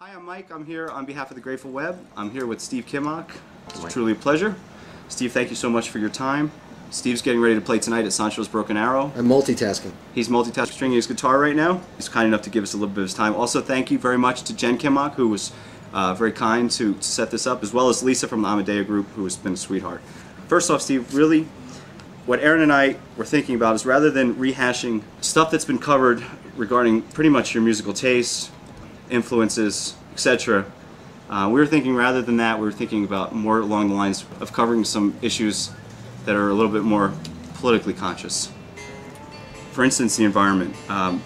Hi, I'm Mike. I'm here on behalf of the Grateful Web. I'm here with Steve Kimock. It's truly a pleasure. Steve, thank you so much for your time. Steve's getting ready to play tonight at Sancho's Broken Arrow. I'm multitasking. He's multitasking, stringing his guitar right now. He's kind enough to give us a little bit of his time. Also, thank you very much to Jen Kimock, who was very kind to set this up, as well as Lisa from the Amadea Group, who has been a sweetheart. First off, Steve, really, what Aaron and I were thinking about is rather than rehashing stuff that's been covered regarding pretty much your musical tastes, influences, etc., we were thinking rather than that, we were thinking about more along the lines of covering some issues that are a little bit more politically conscious. For instance, the environment.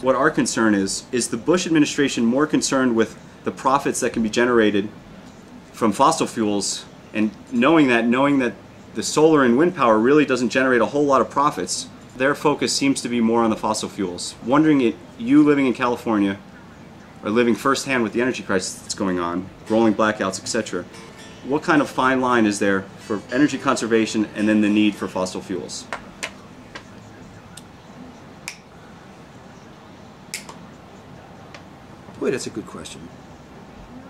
What our concern is the Bush administration more concerned with the profits that can be generated from fossil fuels, and knowing that the solar and wind power really doesn't generate a whole lot of profits, their focus seems to be more on the fossil fuels. Wondering if you living in California, or living firsthand with the energy crisis that's going on, rolling blackouts, etc., what kind of fine line is there for energy conservation and then the need for fossil fuels? Boy, that's a good question.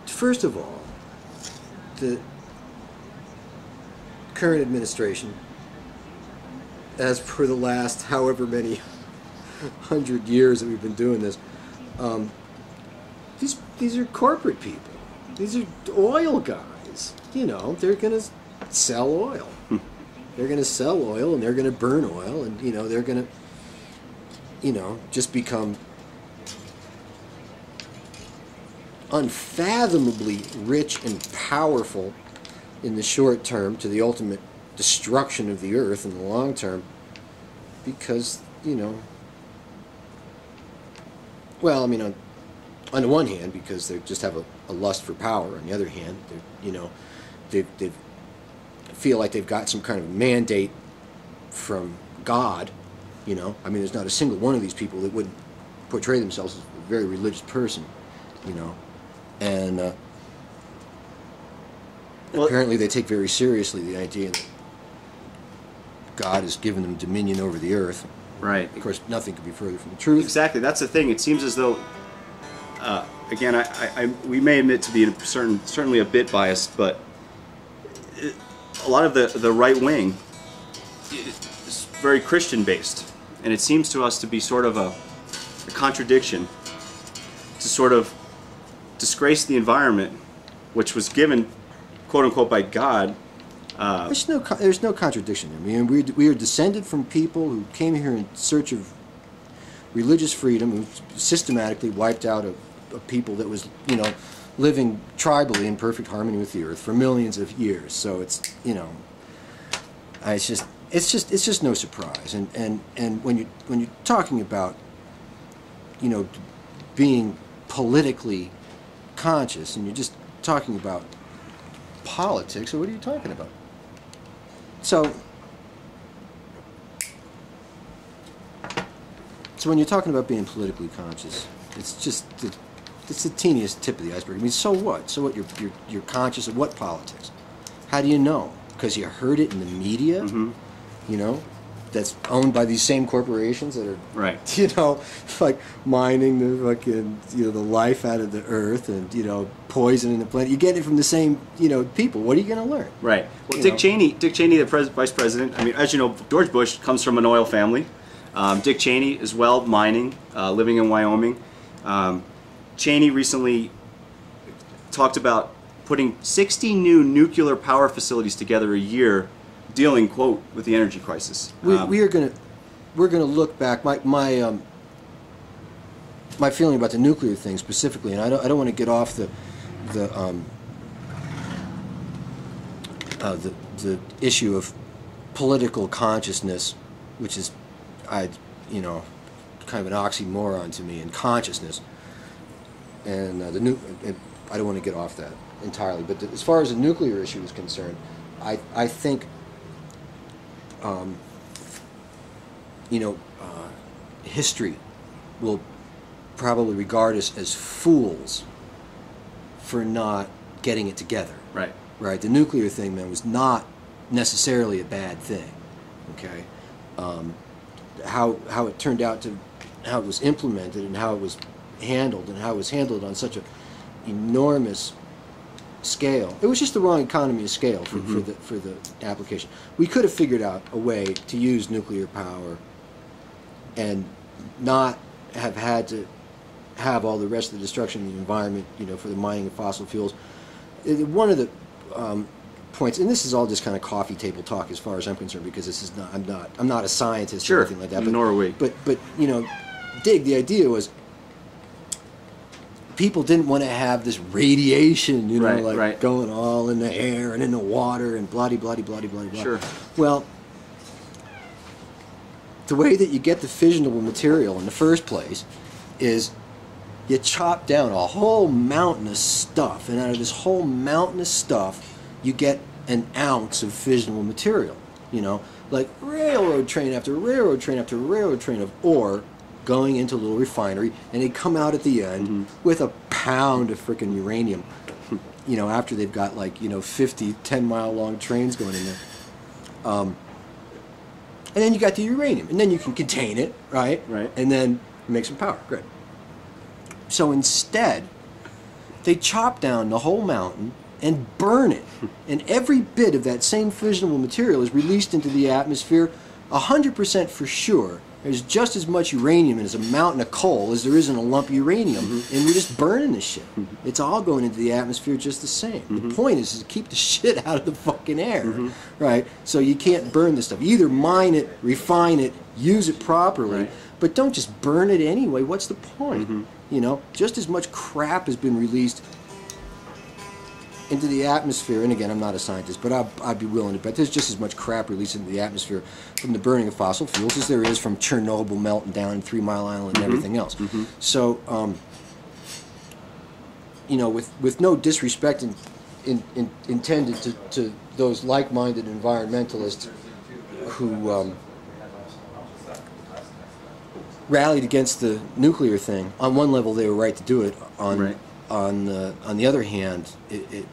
First of all, the current administration, as per the last however many 100 years that we've been doing this, these are corporate people. These are oil guys. You know, they're going to sell oil. They're going to sell oil and they're going to burn oil, and you know, they're going to, just become unfathomably rich and powerful in the short term to the ultimate destruction of the earth in the long term, because, well, I mean, on the one hand, because they just have a lust for power. On the other hand, they feel like they've got some kind of mandate from God. I mean, there's not a single one of these people that would portray themselves as a very religious person. And well, apparently they take very seriously the idea that God has given them dominion over the earth. Right. Of course, nothing could be further from the truth. Exactly. That's the thing. It seems as though, again, we may admit to be certainly a bit biased, but a lot of the right wing is very Christian-based, and it seems to us to be sort of a contradiction to sort of disgrace the environment, which was given, quote unquote, by God. There's no contradiction. I mean, we are descended from people who came here in search of religious freedom, who systematically wiped out a people that was, living tribally in perfect harmony with the earth for millions of years. So it's, it's just no surprise. And when you're talking about, being politically conscious, and you're just talking about politics, or what are you talking about? So when you're talking about being politically conscious, it's the teeniest tip of the iceberg. I mean, so what? So what? You're conscious of what politics? How do you know? Because you heard it in the media, that's owned by these same corporations that are, right, like mining the fucking, the life out of the earth, and poisoning the planet. You get it from the same, people. What are you going to learn? Right. Well, Dick Cheney, the vice president. I mean, as you know, George Bush comes from an oil family. Dick Cheney as well, mining, living in Wyoming. Cheney recently talked about putting 60 new nuclear power facilities together a year, dealing, quote, with the energy crisis. We're gonna look back. My feeling about the nuclear thing specifically, and I don't want to get off the issue of political consciousness, which is kind of an oxymoron to me, and consciousness. And I don't want to get off that entirely. But as far as the nuclear issue is concerned, I think, history will probably regard us as fools for not getting it together. Right. Right. The nuclear thing, man, was not necessarily a bad thing. Okay. How it turned out to, how it was implemented, and how it was handled, and how it was handled on such enormous scale. It was just the wrong economy of scale for the application. We could have figured out a way to use nuclear power and not have had to have all the rest of the destruction of the environment, you know, for the mining of fossil fuels. One of the points, and this is all just kind of coffee table talk as far as I'm concerned, because this is not, I'm not a scientist or anything like that. But, nor are we. But you know, the idea was people didn't want to have this radiation, you know, going all in the air and in the water and blah blah blah blah blah. Sure. Well, the way that you get the fissionable material in the first place is you chop down a whole mountain of stuff, and out of this whole mountain of stuff, you get an ounce of fissionable material. You know, like railroad train after railroad train after railroad train of ore going into a little refinery, and they come out at the end with a pound of frickin' uranium. You know, after they've got like, you know, 50 10-mile long trains going in there. And then you got the uranium, and then you can contain it, right? Right. And then make some power. Good. So instead, they chop down the whole mountain and burn it. And every bit of that same fissionable material is released into the atmosphere 100% for sure. There's just as much uranium as a mountain of coal as there is in a lump of uranium, and we're just burning this shit. It's all going into the atmosphere just the same. The point is to keep the shit out of the fucking air, right? So you can't burn this stuff. Either mine it, refine it, use it properly, but don't just burn it anyway. What's the point? You know, just as much crap has been released into the atmosphere, and again, I'm not a scientist, but I'd be willing to bet there's just as much crap released into the atmosphere from the burning of fossil fuels as there is from Chernobyl melting down in 3 Mile Island and everything else. So, you know, with no disrespect intended to those like-minded environmentalists who rallied against the nuclear thing, on one level they were right to do it. On the other hand, it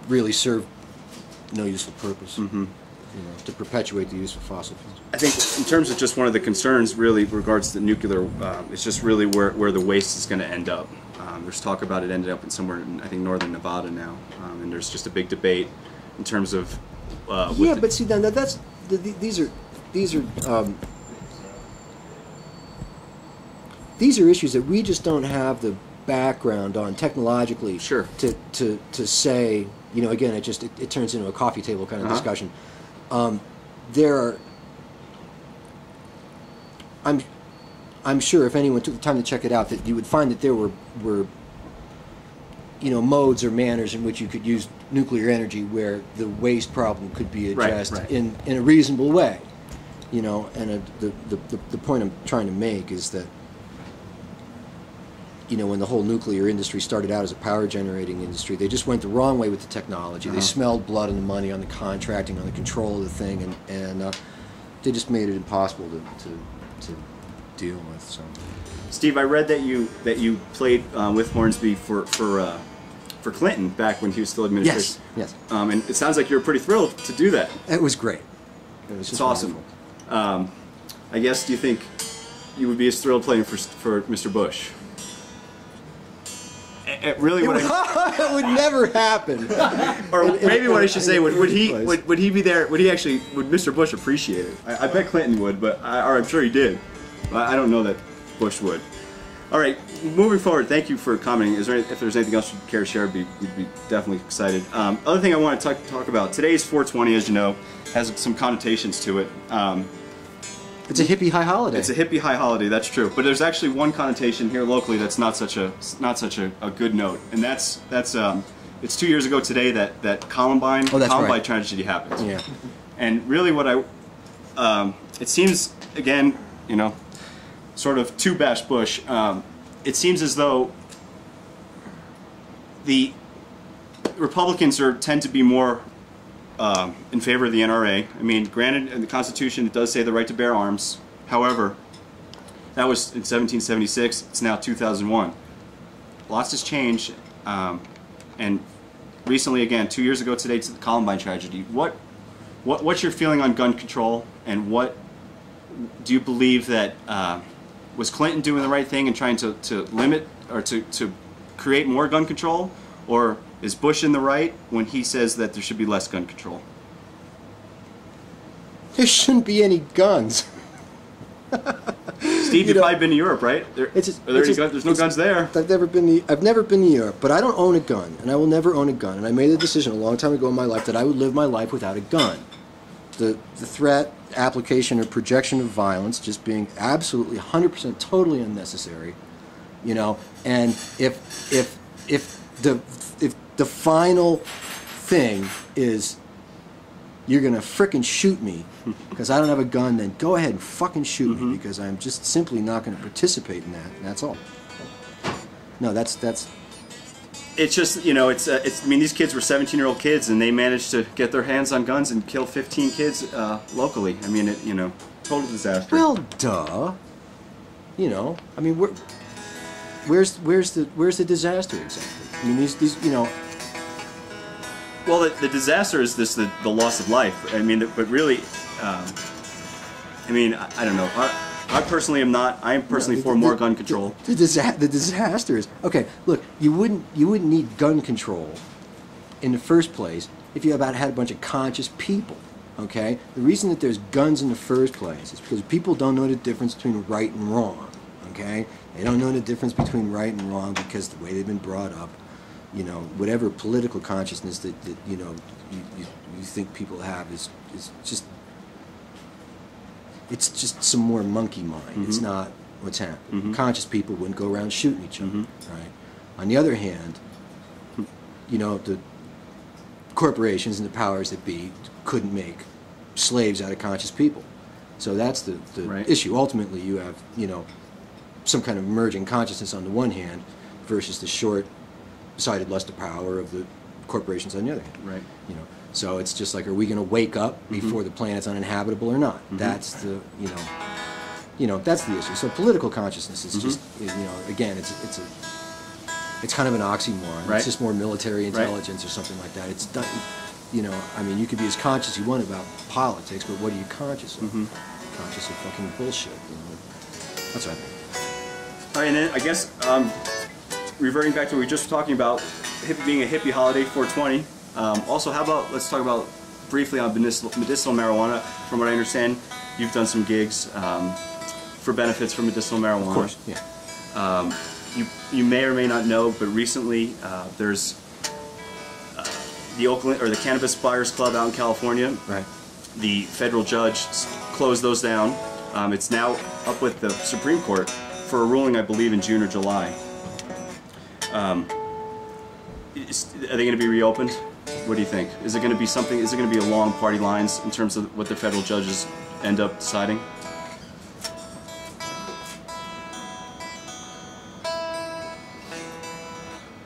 really served no useful purpose. You know, to perpetuate the use of fossil fuels. I think in terms of just one of the concerns really regards to nuclear, it's just really where the waste is going to end up. There's talk about it ending up in somewhere in, I think, northern Nevada now, and there's just a big debate in terms of but see, then that's these are issues that we just don't have the background on technologically to say, you know, again, it turns into a coffee table kind of discussion. There are, I'm sure if anyone took the time to check it out, that you would find that there were you know, modes or manners in which you could use nuclear energy where the waste problem could be addressed in a reasonable way. You know, and the point I'm trying to make is that, you know, when the whole nuclear industry started out as a power generating industry, they just went the wrong way with the technology. They smelled blood and the money on the contracting, on the control of the thing, and they just made it impossible to deal with. So, Steve, I read that you played with Hornsby for Clinton back when he was still administration. Yes. And it sounds like you were pretty thrilled to do that. It was great. It was just awesome. I guess, do you think you would be as thrilled playing for Mr. Bush? It would never happen. Or maybe what I should say, would he be there? Would Mr. Bush appreciate it? I bet Clinton would, or I'm sure he did. I don't know that Bush would. All right, moving forward, thank you for commenting. If there's anything else you'd care to share, we'd be definitely excited. Other thing I want to talk about, today's 420, as you know, has some connotations to it. It's a hippie high holiday. It's a hippie high holiday, that's true. But there's actually one connotation here locally that's not such a good note, and that's it's 2 years ago today that Columbine tragedy happened. Yeah. And really, it seems, again, you know, sort of to bash Bush, it seems as though the Republicans tend to be more in favor of the NRA. I mean, granted, in the Constitution it does say the right to bear arms. However, that was in 1776. It's now 2001. Lots has changed, and recently, again, 2 years ago today, to the Columbine tragedy. What's your feeling on gun control, and what do you believe that was Clinton doing the right thing in trying to limit or to create more gun control, or is Bush in the right when he says that there should be less gun control? There shouldn't be any guns. Steve, you've probably been to Europe, right? There's no guns there. I've never been to Europe, but I don't own a gun, and I will never own a gun. And I made a decision a long time ago in my life that I would live my life without a gun. The threat, application, or projection of violence just being absolutely 100% totally unnecessary, you know. And if the final thing is you're gonna frickin' shoot me because I don't have a gun, then go ahead and fucking shoot me, because I'm just simply not going to participate in that. And that's all. No, that's. It's just, you know, it's. I mean, these kids were 17-year-old kids, and they managed to get their hands on guns and kill 15 kids locally. I mean, you know, total disaster. Well, duh. You know, I mean, where's the disaster exactly? I mean, these you know. Well, the disaster is the loss of life. I mean, but really, I mean, I don't know. I personally am not. I am personally for more gun control. The disaster is, okay. Look, you wouldn't need gun control in the first place if you had a bunch of conscious people. Okay, the reason that there's guns in the first place is because people don't know the difference between right and wrong. Okay, they don't know the difference between right and wrong because the way they've been brought up. You know, whatever political consciousness that you know you think people have is just, it's just some more monkey mind. It's not what's happening. Conscious people wouldn't go around shooting each other, right? On the other hand, you know, the corporations and the powers that be couldn't make slaves out of conscious people. So that's the issue. Ultimately, you have, you know, some kind of emerging consciousness on the one hand versus the short-sighted lust of power of the corporations on the other hand. Right. You know, so it's just like, are we going to wake up before the planet's uninhabitable or not? That's the, you know, that's the issue. So political consciousness is just, you know, again, it's kind of an oxymoron. Right. It's just more military intelligence or something like that. It's done, you know, I mean, you could be as conscious as you want about politics, but what are you conscious of? Conscious of fucking bullshit. You know? That's what I think. All right, and then I guess reverting back to what we were just talking about, being a hippie holiday, 420. Also, how about, let's talk about briefly on medicinal marijuana. From what I understand, you've done some gigs for benefits for medicinal marijuana. Of course, yeah. You may or may not know, but recently there's the Oakland, or the Cannabis Buyers Club out in California. Right. The federal judge closed those down. It's now up with the Supreme Court for a ruling, I believe, in June or July. Are they going to be reopened? What do you think? Is it going to be something? Is it going to be a long party lines in terms of what the federal judges end up deciding?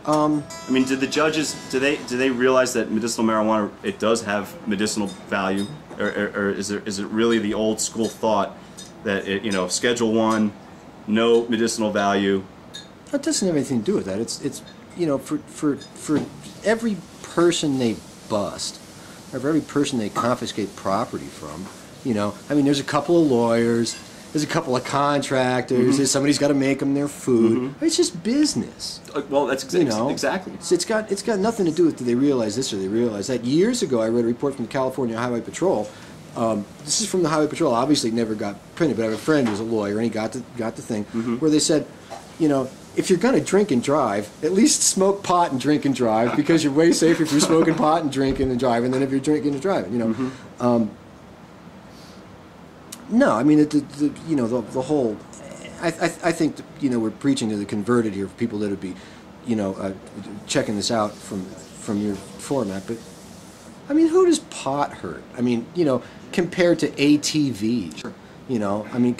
I mean, did the judges, do they realize that medicinal marijuana, it does have medicinal value, or is it really the old school thought that it, you know, Schedule 1, no medicinal value? It doesn't have anything to do with that. It's you know, for every person they bust, or for every person they confiscate property from, you know, I mean, there's a couple of lawyers, there's a couple of contractors, there's somebody's got to make them their food. It's just business. Well, that's you know, exactly. It's got nothing to do with, do they realize this or they realize that. Years ago, I read a report from the California Highway Patrol. This is from the Highway Patrol. Obviously, it never got printed, but I have a friend who's a lawyer, and he got the thing where they said, you know, if you're going to drink and drive, at least smoke pot and drink and drive, because you're way safer if you're smoking pot and drinking and driving than if you're drinking and driving. You know. No, I mean, you know, the whole. I think that, you know, we're preaching to the converted here for people that would be, you know, checking this out from your format. But I mean, who does pot hurt? I mean, you know, compared to ATV, you know, I mean,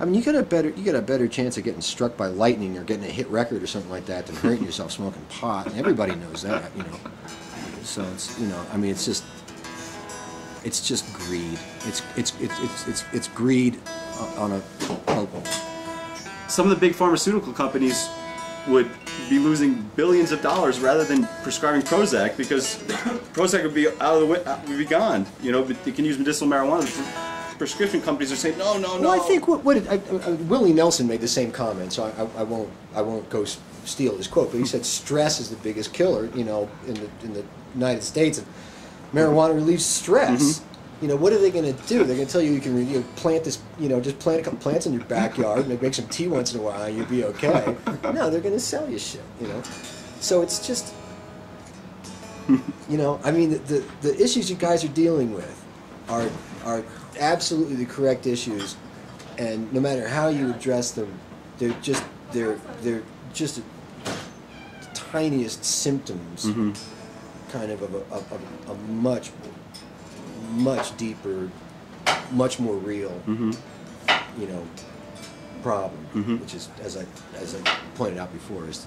you got a better chance of getting struck by lightning or getting a hit record or something like that than hurting yourself smoking pot. And everybody knows that, you know. So it's, you know, I mean, it's just greed. It's greed on a. Some of the big pharmaceutical companies would be losing billions of dollars rather than prescribing Prozac, because Prozac would be out of the way, would be gone. You know, but they can use medicinal marijuana prescription companies are saying, no, no, no. Well, I think Willie Nelson made the same comment, so I won't go steal his quote, but he said stress is the biggest killer, you know, in the United States, and marijuana relieves stress. What are they going to do? They're going to tell you can plant this, just plant a couple plants in your backyard and make some tea once in a while and you'll be okay. No, they're going to sell you shit, So it's just, I mean, the issues you guys are dealing with are absolutely the correct issues, and no matter how you address them, they're just the tiniest symptoms, kind of a much deeper, much more real, problem, which is, as I pointed out before, is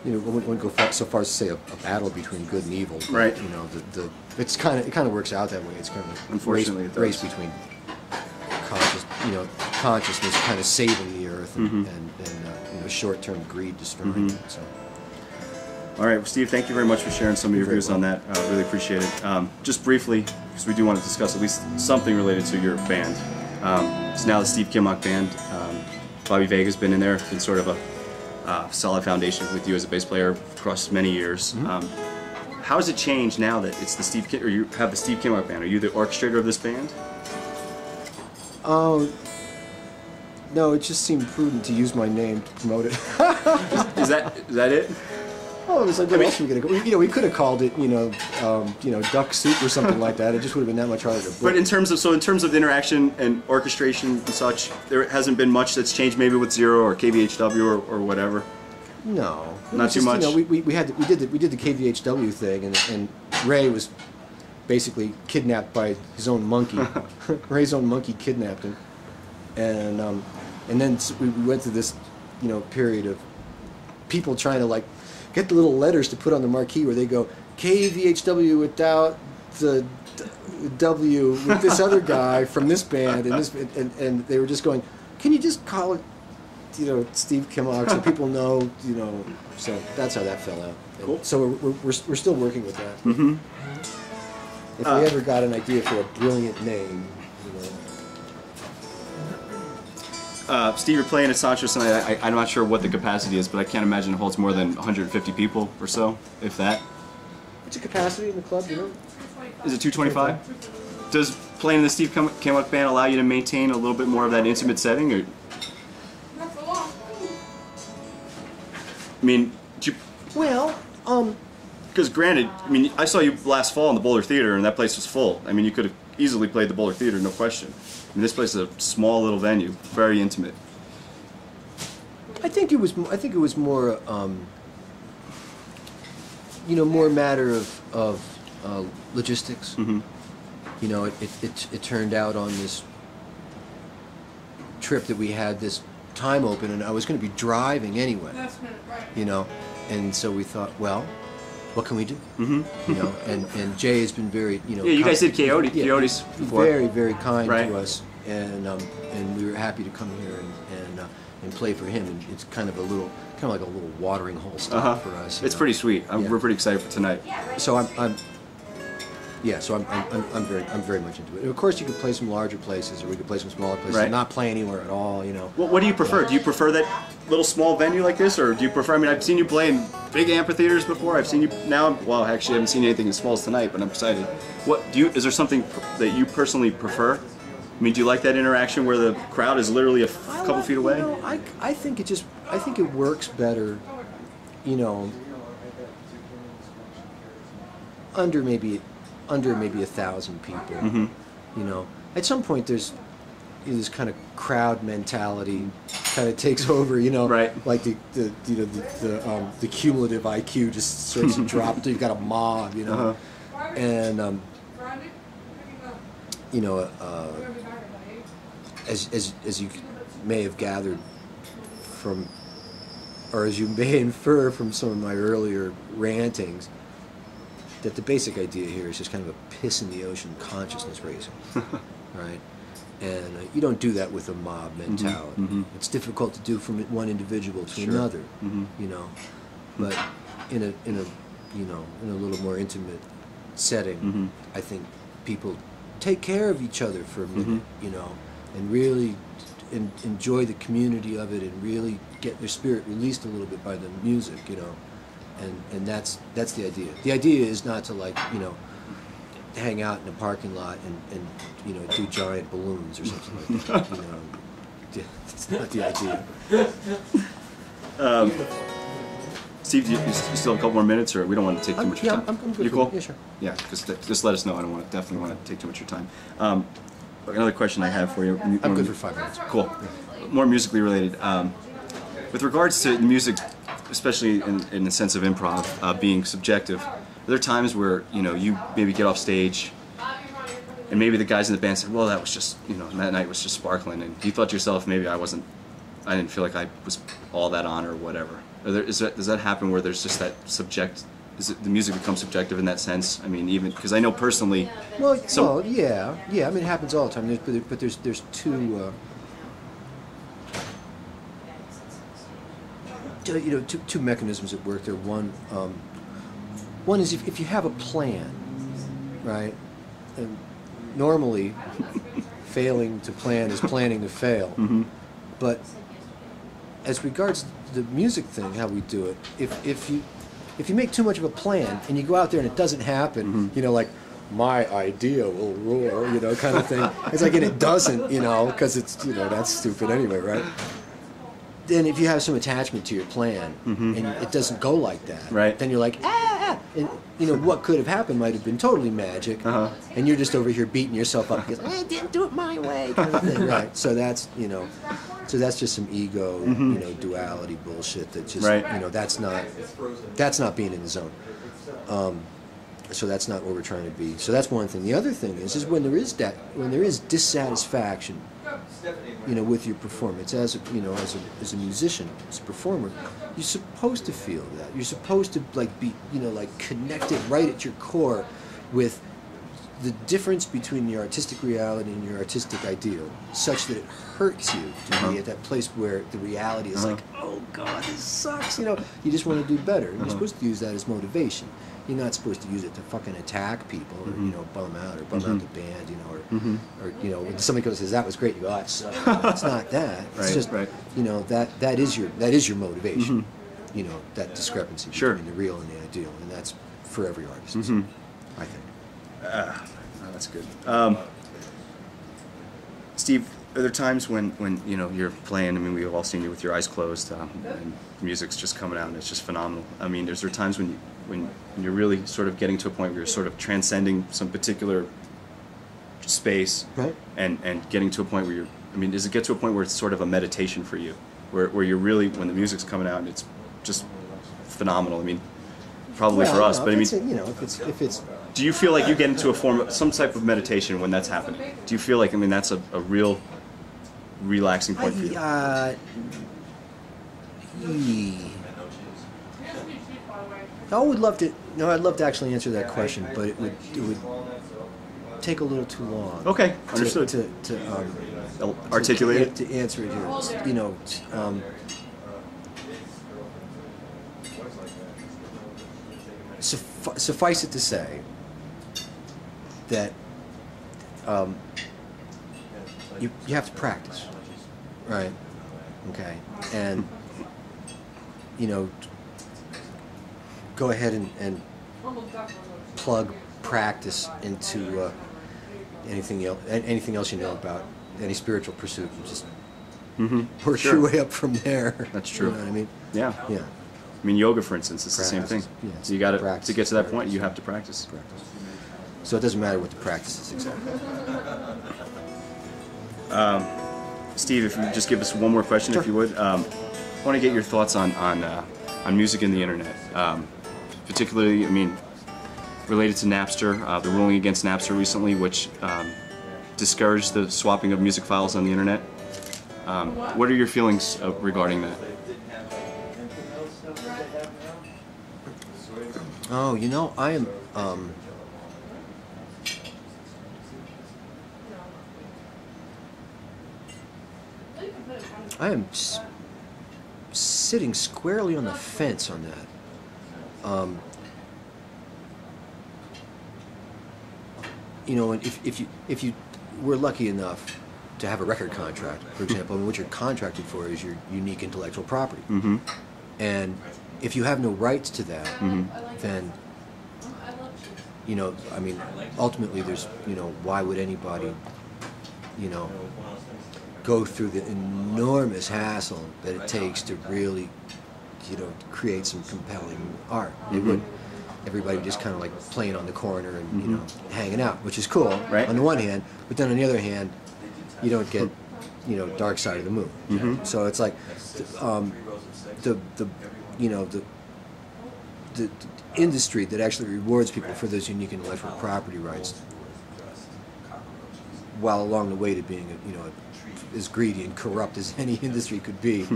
I wouldn't go so far as to say a battle between good and evil. But, right. It kind of works out that way. It's kind of unfortunately a race between consciousness kind of saving the earth and short-term greed destroying it. So. All right, well, Steve, thank you very much for sharing some of your views on that. Really appreciate it. Just briefly, because we do want to discuss at least something related to your band. It's now the Steve Kimock Band. Bobby Vega's been in there, been sort of a solid foundation with you as a bass player across many years. How has it changed now that it's the or you have the Steve Kimock Band? Are you the orchestrator of this band? No, it just seemed prudent to use my name to promote it. Is that it? Oh, it was like, what else were we gonna go? We could have called it, duck soup or something like that. It just would have been that much harder to book. But in terms of the interaction and orchestration and such, there hasn't been much that's changed, maybe with Zero or KVHW or whatever. No, not too much. We did the KVHW thing, and Ray was basically kidnapped by his own monkey. Ray's own monkey kidnapped him, and then we went through this, period of people trying to get the little letters to put on the marquee where they go KVHW without the W with this other guy from this band and they were just going, can you just call it Steve Kimock so people know, so that's how that fell out. Cool. So we're still working with that. If we ever got an idea for a brilliant name, Steve, you're playing at Sancho tonight. I'm not sure what the capacity is, but I can't imagine it holds more than 150 people or so, if that. What's the capacity in the club, Is it 225? Does playing in the Steve Kimock Band allow you to maintain a little bit more of that intimate setting? Or? I mean, because granted, I saw you last fall in the Boulder Theater, and that place was full. I mean, you could have easily played the Boulder Theater, no question. This place is a small little venue, very intimate. I think it was more, more a matter of logistics. It turned out on this trip that we had this time open, and I was going to be driving anyway. And so we thought, well, what can we do? And Jay has been very, Yeah, you guys did Coyotes before. Very, very kind to us, and we were happy to come here and play for him. And it's kind of like a little watering hole stop for us. It's pretty sweet. We're pretty excited for tonight. So I'm very much into it. And of course, you could play some larger places, or we could play some smaller places, and not play anywhere at all. What do you prefer? Do you prefer that little small venue like this, or do you prefer? I mean, I've seen you play in big amphitheaters before. I've seen you now. Well, actually, I haven't seen anything as small as tonight, but I'm excited. Is there something that you personally prefer? I mean, do you like that interaction where the crowd is literally a couple feet away? I think it works better, under maybe 1,000 people. At some point there's this kind of crowd mentality kind of takes over. Right. Like the cumulative IQ just starts to drop until you've got a mob. And as you may have gathered from, or as you may infer from some of my earlier rantings, that the basic idea here is just kind of a piss in the ocean consciousness raising, right? And you don't do that with a mob mentality. It's difficult to do from one individual to another, But in a little more intimate setting, I think people take care of each other for a minute, you know, and really enjoy the community of it, and really get their spirit released a little bit by the music, you know, and that's the idea. The idea is not to, like, you know, hang out in a parking lot and you know, do giant balloons or something like that. You know, it's not the idea. Steve, you still have a couple more minutes, or we don't want to take too much of your time? I'm good. You cool? Yeah, sure. Yeah, just let us know. I don't want to, definitely want to take too much of your time. Another question I have for you. I'm good for 5 minutes. Cool. More musically related. With regards to music, especially in the sense of improv, being subjective, are there times where, you know, you maybe get off stage and maybe the guys in the band said, well, that was just, you know, that night was just sparkling, and you thought to yourself, maybe I didn't feel like I was all that on or whatever. Does that happen where there's just that the music becomes subjective in that sense? I mean, even because I know personally. Well, yeah. I mean, it happens all the time. But there's two. You know, two mechanisms at work there. One is if you have a plan, right? And normally, failing to plan is planning to fail. But as regards the music thing, how we do it, if you make too much of a plan and you go out there and it doesn't happen, you know, like, my idea will roar, you know, kind of thing. It's like, and it doesn't, you know, because it's, you know, that's stupid anyway, right? Then if you have some attachment to your plan and it doesn't go like that, right, then you're like, and you know, what could have happened might have been totally magic, and you're just over here beating yourself up because I didn't do it my way, kind of thing, right? So that's, you know, that's just some ego, you know, duality bullshit that just, you know, that's not being in the zone. So that's not where we're trying to be. So that's one thing. The other thing is when there is dissatisfaction, you know, with your performance as a musician, as a performer, you're supposed to feel that. You're supposed to, like, be, you know, like, connected right at your core with the difference between your artistic reality and your artistic ideal, such that it hurts you to be at that place where the reality is like, oh God, this sucks. You know, you just want to do better. And you're supposed to use that as motivation. You're not supposed to use it to fucking attack people, or, you know, bum out out the band, you know, or you know, when somebody goes and says that was great, you go, oh, it sucked. It's not that. It's just, you know, that is your motivation. You know, that discrepancy between the real and the ideal, and that's for every artist. I think. That's good. Steve, are there times when you know, you're playing? I mean, we've all seen you with your eyes closed, and music's just coming out, and it's just phenomenal. I mean, is there times when you're really sort of getting to a point where you're sort of transcending some particular space, and getting to a point where does it get to a point where it's sort of a meditation for you, where you're really, when the music's coming out and it's just phenomenal? I mean, probably for us, but I mean, you know, if it's. Do you feel like you get into a form of some type of meditation when that's happening? Do you feel like, I mean, that's a real relaxing point for you? I would love to. No, I'd love to actually answer that question, but it would take a little too long. Okay, understood. To articulate it, to answer it here. You know. Suffice it to say that you have to practice, right? Okay, and you know, go ahead and plug practice into anything else you know about any spiritual pursuit, and just work your way up from there. That's true. You know what I mean? Yeah. I mean, yoga, for instance, is the same thing. Yeah, so you got to get to that point. You have to practice. So it doesn't matter what the practice is exactly. Steve, if you just give us one more question, if you would. I want to get your thoughts on music and the internet, particularly, I mean, related to Napster, the ruling against Napster recently, which discouraged the swapping of music files on the internet. What are your feelings regarding that? Oh, you know, I am sitting squarely on the fence on that. you know, and if you were lucky enough to have a record contract, for example, and what you're contracted for is your unique intellectual property. Mm-hmm. And if you have no rights to that, then, you know, I mean, ultimately there's, you know, why would anybody, you know, go through the enormous hassle that it takes to really, you know, create some compelling art? They would. Everybody just kind of like playing on the corner and, you know, hanging out, which is cool on the one hand, but then on the other hand, you don't get, you know, Dark Side of the Moon. So it's like the you know, the industry that actually rewards people for those unique intellectual property rights, while along the way to being, you know, as greedy and corrupt as any industry could be,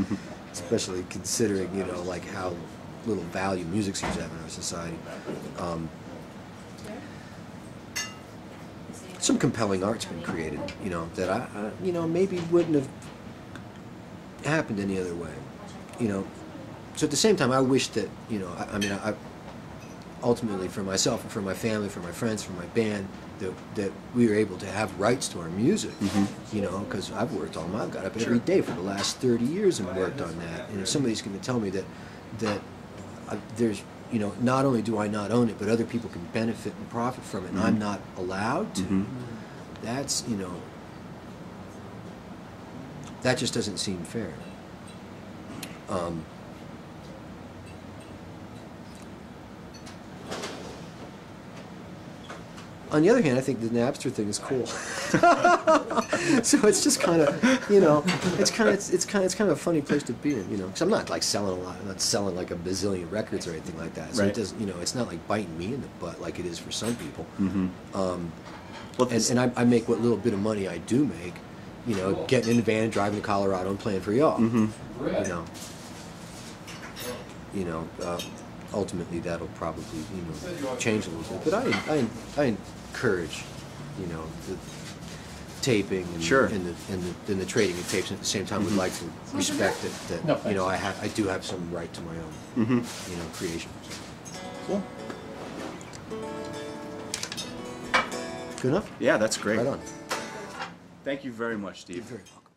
especially considering, you know, like how little value music seems to have in our society. Some compelling art's been created, you know, that I you know, maybe wouldn't have happened any other way, you know. So at the same time, I wish that, you know, I mean, I ultimately for myself and for my family, for my friends, for my band, that we were able to have rights to our music, you know, because I've worked on them. I've got up every day for the last 30 years and worked on that. And if somebody's going to tell me that there's, you know, not only do I not own it, but other people can benefit and profit from it, and I'm not allowed to, that's, you know, that just doesn't seem fair. On the other hand, I think the Napster thing is cool. So it's just kind of, you know, it's kind of a funny place to be in, you know, because I'm not like selling a lot. I'm not selling like a bazillion records or anything like that. So it doesn't, you know, it's not like biting me in the butt like it is for some people. Well, and I make what little bit of money I do make, you know, getting in the van, driving to Colorado, and playing for y'all. You know, ultimately that'll probably, you know, change a little bit. But I encourage, you know, the taping and the trading of tapes. And at the same time, would like to respect that you know, I do have some right to my own, you know, creation. Cool. Good enough? Yeah, that's great. Right on. Thank you very much, Steve. You're very welcome.